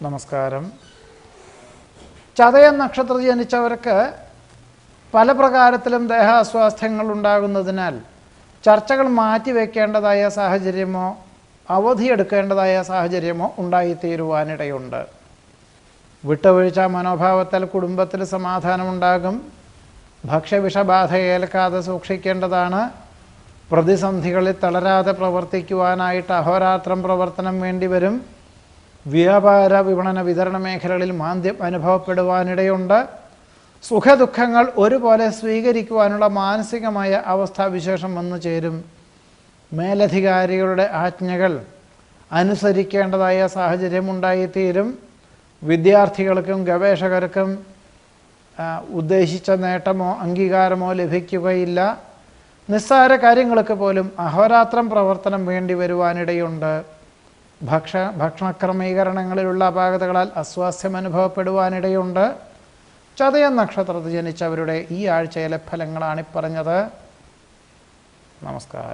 നമസ്കാരം. ചതയം നക്ഷത്രത്തിൽ ജനിച്ചവർക്ക് പല പ്രകാരത്തിലും ദേഹാസ്വാസ്ഥ്യങ്ങൾ ഉണ്ടാകുന്നതിനാൽ ചർച്ചകൾ മാറ്റിവെക്കേണ്ടതായ സാഹചര്യമോ അവധിയെടുക്കേണ്ടതായ സാഹചര്യമോ ഉണ്ടായിത്തീരുവാനിടയുണ്ട്. വിട്ടുവീഴ്ച മനോഭാവത്താൽ കുടുംബത്തിൽ സമാധാനമുണ്ടാകും. ഭക്ഷ്യവിഷബാധ ഏൽക്കാതെ സൂക്ഷിക്കേണ്ടതാണ്. പ്രതിസന്ധികളിൽ തളരാതെ പ്രവർത്തിക്കുവാനായിട്ട് അഹോരാത്രം പ്രവർത്തനം വേണ്ടിവരും. വ്യാപാര വിപണന വിതരണ മേഖലകളിൽ മാന്ദ്യം അനുഭവപ്പെടുവാനിടയുണ്ട്. സുഖദുഃഖങ്ങൾ ഒരുപോലെ സ്വീകരിക്കുവാനുള്ള മാനസികമായ അവസ്ഥാവിശേഷം വന്നു ചേരും. മേലധികാരികളുടെ ആജ്ഞകൾ അനുസരിക്കേണ്ടതായ സാഹചര്യമുണ്ടായിത്തീരും. വിദ്യാർത്ഥികൾക്കും ഗവേഷകർക്കും ഉദ്ദേശിച്ച നേട്ടമോ അംഗീകാരമോ ലഭിക്കുകയില്ല. നിസ്സാര കാര്യങ്ങൾക്ക് പോലും അഹോരാത്രം പ്രവർത്തനം വേണ്ടി വരുവാനിടയുണ്ട്. ഭക്ഷണക്രമീകരണങ്ങളിലുള്ള അപാകതകളാൽ അസ്വാസ്ഥ്യം അനുഭവപ്പെടുവാനിടയുണ്ട്. ചതയം നക്ഷത്രത്തിൽ ജനിച്ചവരുടെ ഈ ആഴ്ചയിലെ ഫലങ്ങളാണ് പറഞ്ഞത്. നമസ്കാരം.